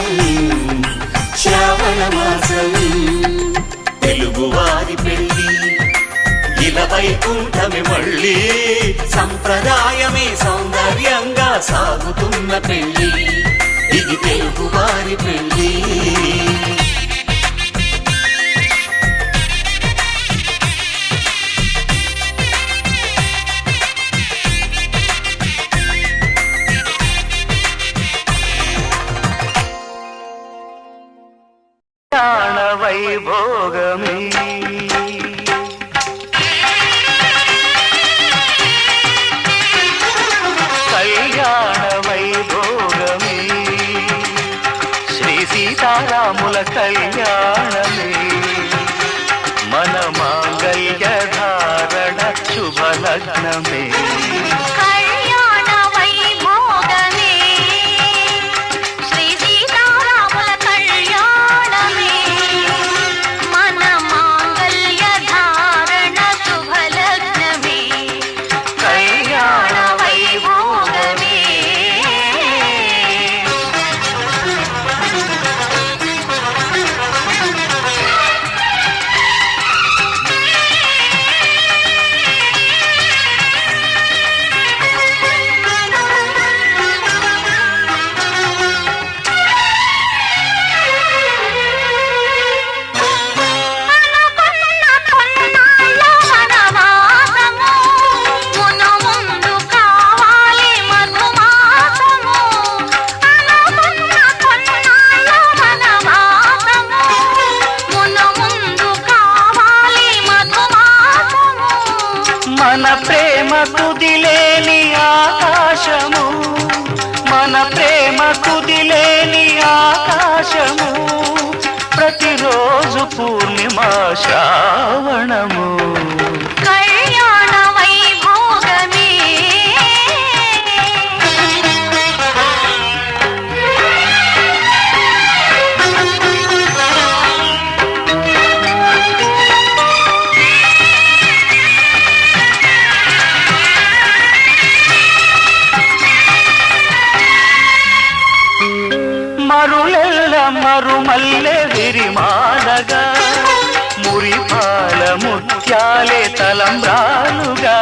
మాసం శ్రావణ మాసం తెలుగువారి పెళ్ళి ఇలా వైకుంఠమే మళ్ళీ సంప్రదాయమే సౌందర్యంగా సాగుతున్న పెళ్ళి ఇది తెలుగువారి పెళ్ళి వైభోగమే కళ్యాణ వైభోగమే శ్రీ సీతారాముల కళ్యాణమే మన మాంగళ్య ధారణ శుభలగ్నమే మన ప్రేమ కుదిలేని ఆకాశము మన ప్రేమ కుదిలేని ఆకాశము ప్రతిరోజు పూర్ణిమా శ్రావణము మరులెల్ల మరుమల్లె విరిమాలగా మురిపాల ముత్యాలే తలంబ్రాలుగా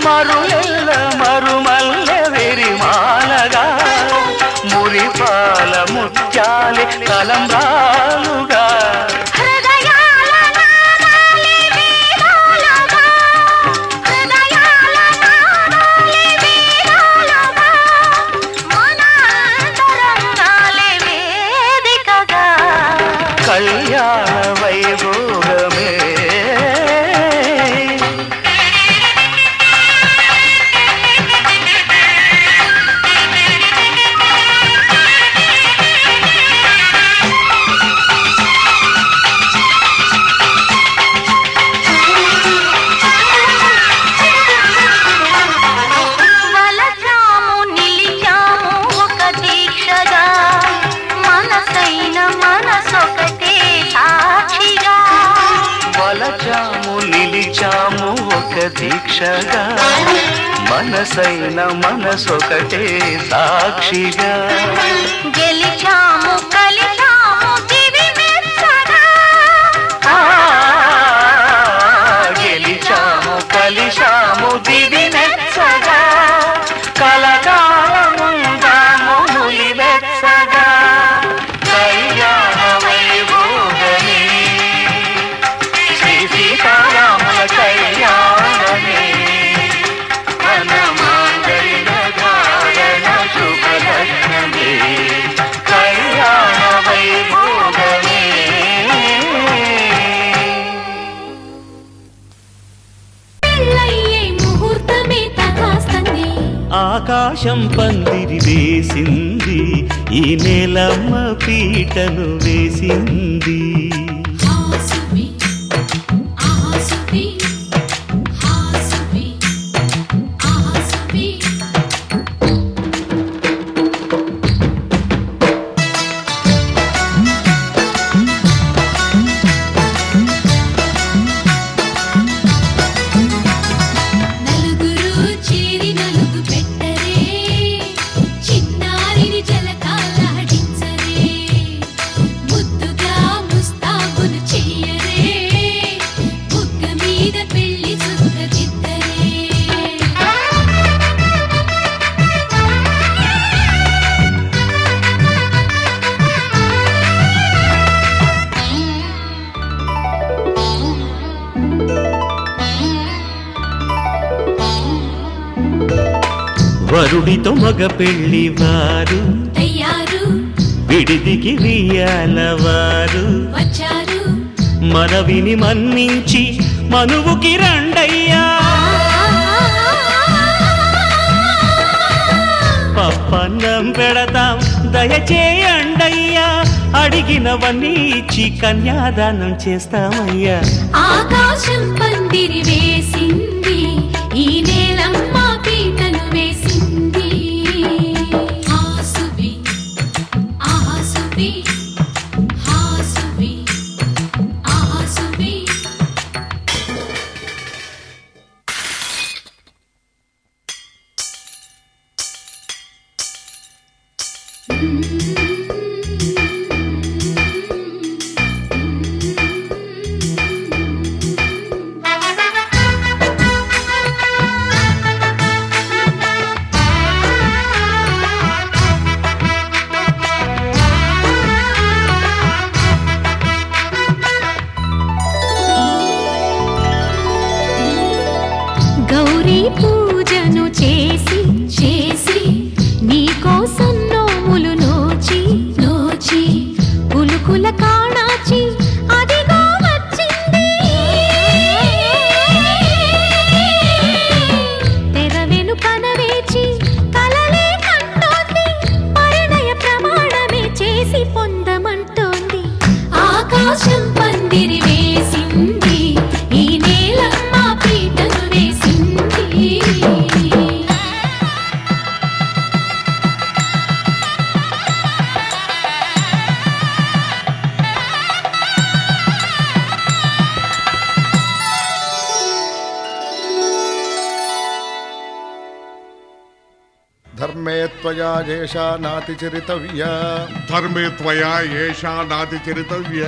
మరులెల్ల మరుమల్లె విరిమాలగా మురిపాల ముత్యాలే తలంబ్రాలుగా కళ్యాణ వైభోగమే వలచాము నిలిచాము ఒక దీక్షగా మనసైన మనసొకటే సాక్షిగా గెలిచాము కలిచాము దివి మెచ్చగా గెలిచాము కలిశాము దివి మెచ్చగా కలకాలముందాము నులి వెచ్చగా కళ్యాణ వైభోగమే శ్రీ సీతారాముల కళ్యాణమే మన మాంగళ్య ధారణ శుభలగ్నమే కళ్యాణ వైభోగమే ఆకాశం పందిరి వేసింది ఈ నేలమ్మ పీటను వేసింది నలుగురు చేరి నలుగు పెట్టరే చిన్నారిని జలకాలాడించరే వరుడితో మగ పెళ్లి వారు తయారు విడిదికి వియ్యాలవారు వచ్చారు మనవిని మన్నించి మనువుకి రండయ్యా పప్పన్నం పెడతాం దయచేయండయ్యా అడిగినవన్నీ ఇచ్చి కన్యాదానం చేస్తామయ్యా ఆకాశం పందిరి వేసింది ఈ నేలమ్మ పీటను వేసింది హాసువి ఆహాసువి హాసువి ఆహాసువి గౌరీ పూజను చేసి చేసి నీకోసం నోములు నోచి నోచి పులుకుల కాణాచి అదిగో వచ్చింది తెర వెనుకన వేచి కలలే కంటోంది పరిణయ ప్రమాణమే చేసి పొందమంటోంది ఆకాశం పందిరి వేసింది ఈ నేలమ్మ పీటను వేసింది ధర్మే త్వయా ఏషా నాతి చరితవ్యా ధర్మే త్వయా ఏషా నాతి చరితవ్య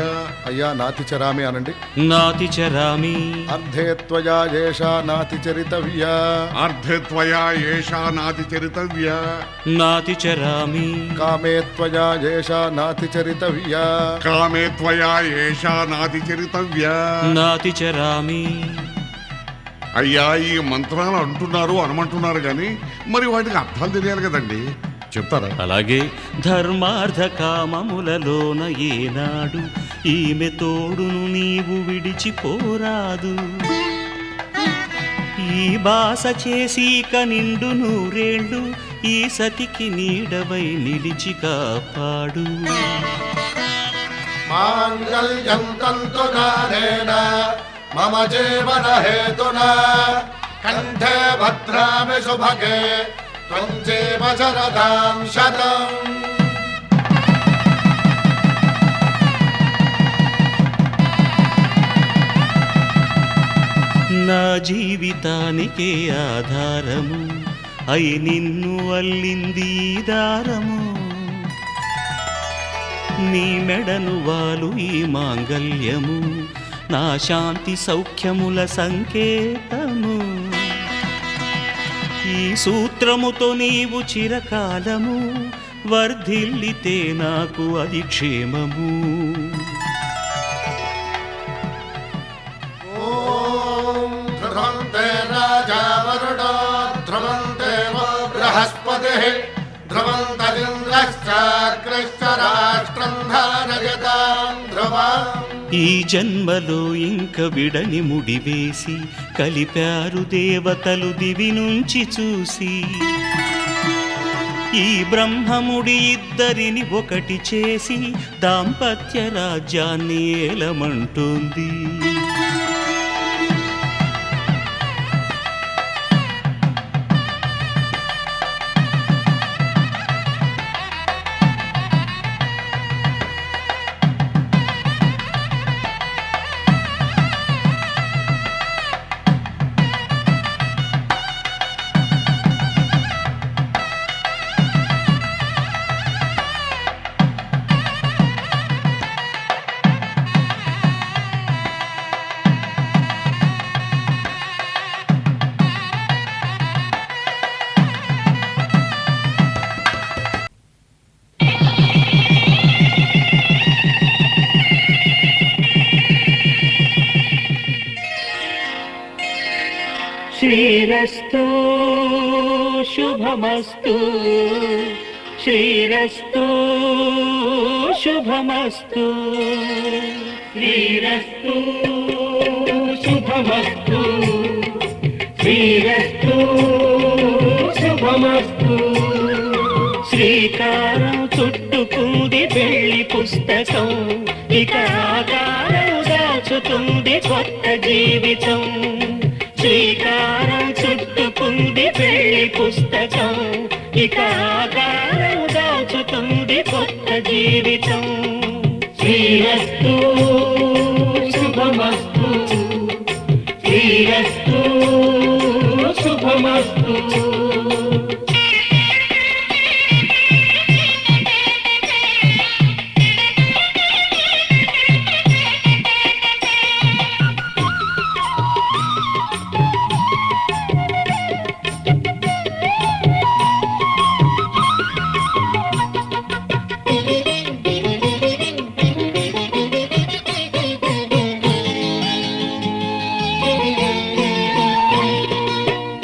అయ్యా నాతి చరామి అనండి నాతి చరామి అర్ధే త్వయా ఏషా నాతి చరితవ్యా అర్ధే త్వయా ఏషా నాతి చరితవ్య నాతి చరామి కామే త్వయా ఏషా నాతి చరితవ్యా కామే త్వయా ఏషా నాతి చరితవ్య నాతి చరామి అయ్యా ఈ మంత్రాలు అంటున్నారు అనమంటున్నారు కానీ మరి వాటికి అర్థాలు తెలియాలి కదండి చెప్తారా అలాగే ధర్మార్థ కామములలోన ఏనాడు ఈమె తోడును నీవు విడిచిపోరాదు ఈ బాస చేసి నిండు నూరేళ్ళు ఈ సతికి నీడవై నిలిచి కాపాడు మాంగళ్యం తంతునానేన మమ జీవన హేతునా కంఠే భద్రామి శుభగే త్వం జీవ శరదాం శతం నా జీవితానికే ఆధారము అయి నిన్ను అల్లింది ఈ దారము నీ మెడను వాలు ఈ మాంగల్యము నా శాంతి సౌఖ్యముల సంకేతము ఈ సూత్రముతో నీవు చిరకాలము వర్ధిల్లితే నాకు అది క్షేమము ఓం ధ్రువంతే రాజా వరుడో ధ్రువంతే బృహస్పతిః ధ్రువంతరింద్రశ్చాగ్రశ్చ రాష్ట్రం ధారయతాం ధ్రువం ఈ జన్మలో ఇంక విడని ముడివేసి కలిపారు దేవతలు దివి నుంచి చూసి ఈ బ్రహ్మముడి ఇద్దరిని ఒకటి చేసి దాంపత్య రాజ్యాన్ని ఏలమంటోంది శ్రీరస్తో శుభమస్తు శ్రీరస్తు శుభమస్తు శ్రీరస్తు శుభమస్తు శ్రీరస్తు శుభమస్తు శ్రీకారం చుట్టుకుంది పెళ్లి పుస్తకం ఇక ఆకారం దాచుతుంది కొత్త జీవితం శ్రీకారం చుట్టుకుంది పెళ్లి పుస్తకం ఇక ఆకారం దాచుతుంది కొత్త జీవితం శ్రీరస్తు శుభమస్తు శ్రీరస్తు శుభమస్తు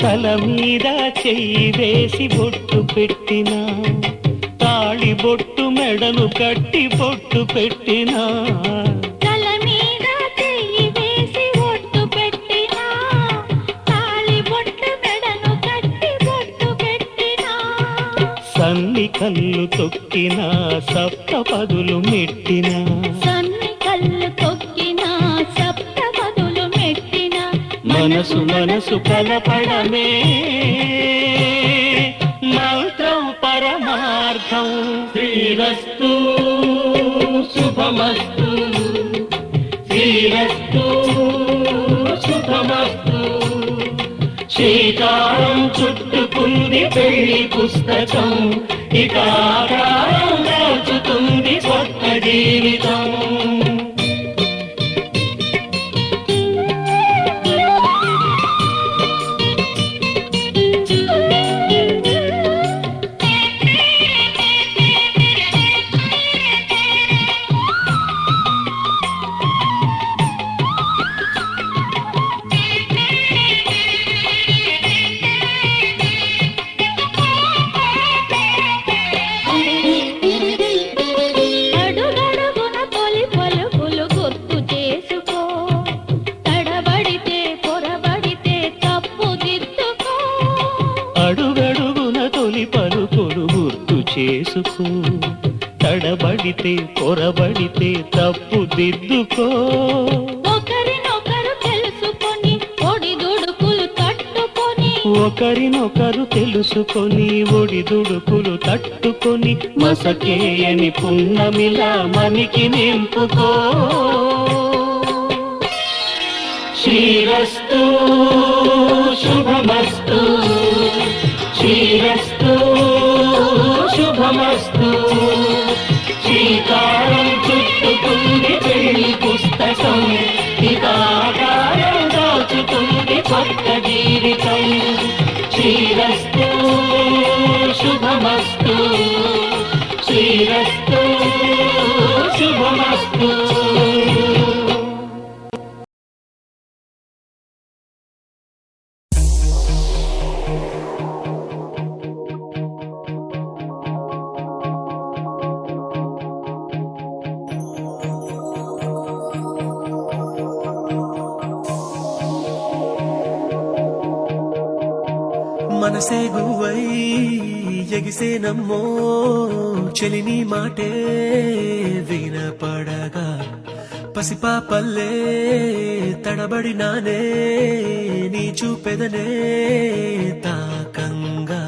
తల మీద చెయ్యి వేసి బొట్టు పెట్టినా తాళి బొట్టు మెడను కట్టి బొట్టు పెట్టినా తల మీద చెయ్యి వేసి బొట్టు పెట్టినా తాళి బొట్టు మెడను కట్టి బొట్టు పెట్టినా సన్ని కళ్ళు తొక్కినా సప్త పదులు మెట్టినా సన్ని కళ్ళు తొక్కినా సప్త పదులు మెట్టినా మనసు మనసు కలపడమే మంత్రం పరమార్థం శ్రీరస్తు శుభమస్తు శ్రీరస్తు శుభమస్తు శ్రీకారం చుట్టుకుంది పెళ్లి పుస్తకం ఇక ఆకారం దాచుతుంది కొత్త జీవితం అడుగడుగున తొలి పలుకులు గుర్తు చేసుకో తడబడితే పొరబడితే తప్పు దిద్దుకో అడుగడుగున తొలి పలుకులు గుర్తు చేసుకో తడబడితే పొరబడితే తప్పు దిద్దుకో ఒకరినొకరు తెలుసుకొని ఒడిదుడుకులు తట్టుకొని ఒకరినొకరు తెలుసుకొని ఒడిదుడుకులు తట్టుకొని మసకేయని పున్నమిలా మనికి నింపుకో శ్రీరస్తు శుభమస్తు శ్రీరస్తు శుభమస్తు శ్రీకారం చుట్టుకుంది పెళ్లి పుస్తకం ఇక ఆకారం దాచుతుంది కొత్త జీవితం శ్రీరస్తు శుభమస్తు శ్రీరస్తు శుభమస్తు మనసే గువై ఎగిసే నమ్మో చెలిని మాటే వినపడగా పసిపాపల్లే తడబడినానే నీ చూపెదనే తాకంగా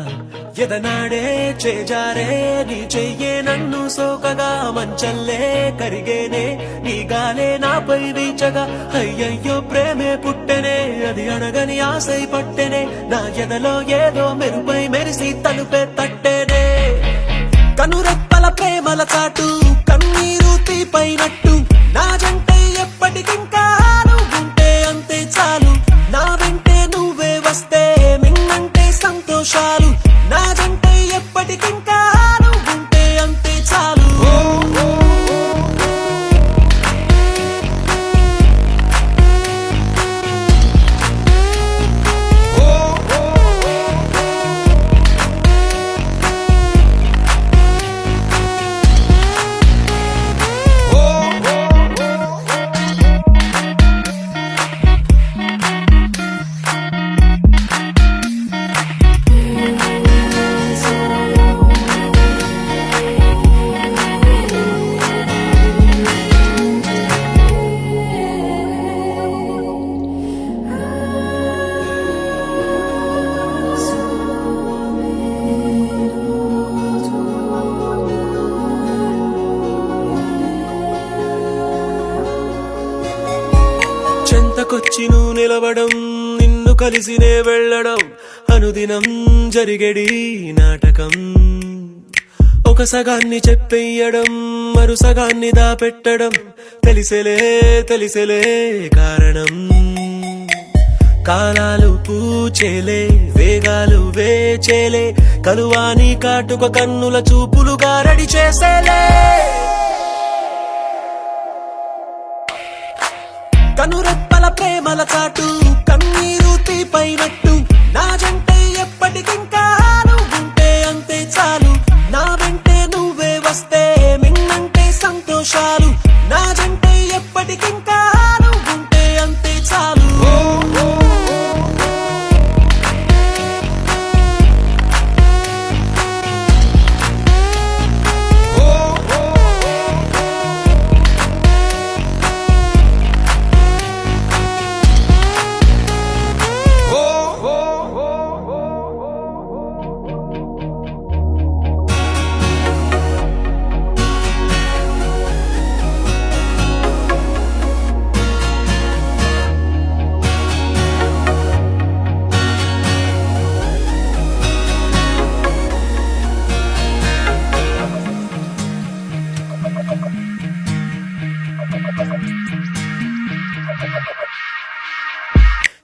ఎదనాడే చేజారే నీ చెయ్యే నన్ను సోకగా మంచల్లే కరిగేనే నీ గాలే నాపై వీచగా అయ్యయ్యో ప్రేమే పుట్టెనే అది అడగని ఆశై పట్టెనే నా ఎదలో ఏదో మెరుపై మెరిసి తలుపే తట్టేనే కనురెప్పల ప్రేమల చాటు కన్నీరు తీపైనట్టు నా జంటే ఎప్పటికింకా నువ్వుంటే అంతే చాలు నా వెంటే నువ్వే వస్తే మిన్నంటే సంతోషాలు నా జంటే ఎప్పటికింకా నువ్వుంటే అంతే చాలు ఎదకొచ్చి నువ్వు నిలవడం, నిన్ను కలిసినే వెళ్ళడం అనుదినం జరిగేడి నాటకం. ఒక సగాన్ని చెప్పెయ్యడం, మరు సగాన్ని దాపెట్టడం తెలిసెలే కారణం. కాలాలు పూచేలే, వేగాలు వేచేలే, కలువాని కాటుక కన్నుల చూపులు గారడి చేసేలే. కనురెప్పల ప్రేమల చాటు, కన్నీరు తీపైనట్టు, నా జంటే ఎప్పటికింకా నువ్వుంటే అంతే చాలు. నా వెంటే నువ్వే వస్తే మిన్నంటే సంతోషాలు, నా జంటే ఎప్పటికింకా నువ్వుంటే అంతే చాలు.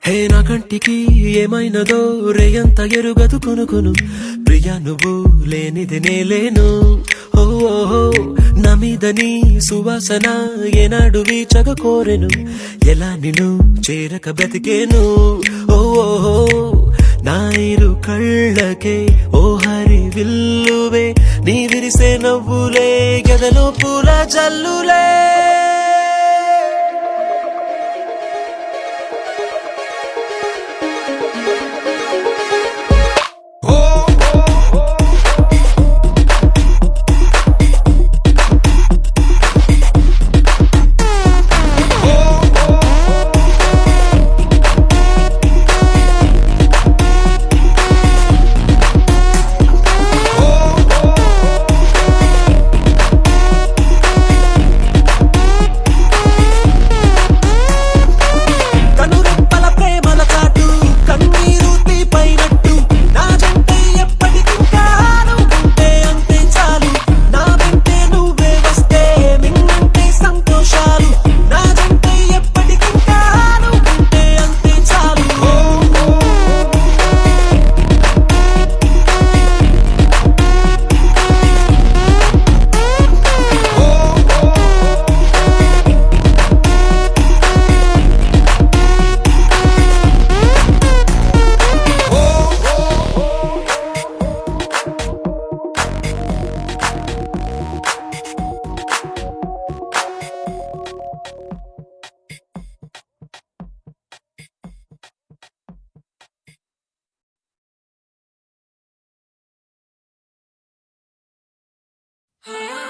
హే నా కంటికి ఏమైనదో రేయంత ఎరుగదు కొనుకొను, ప్రియా నువ్వు లేనిది నేలేను. ఓహో నా మీద నీ సువాసన ఏనాడు వీచగ కోరెను, ఎలా నిన్ను చేరక బ్రతికేను. ఓహో నా ఇరు కళ్ళకే ఓ హరి విల్లువే, నీ విరిసే నవ్వులే గదలో పూల జల్లులే. ఆ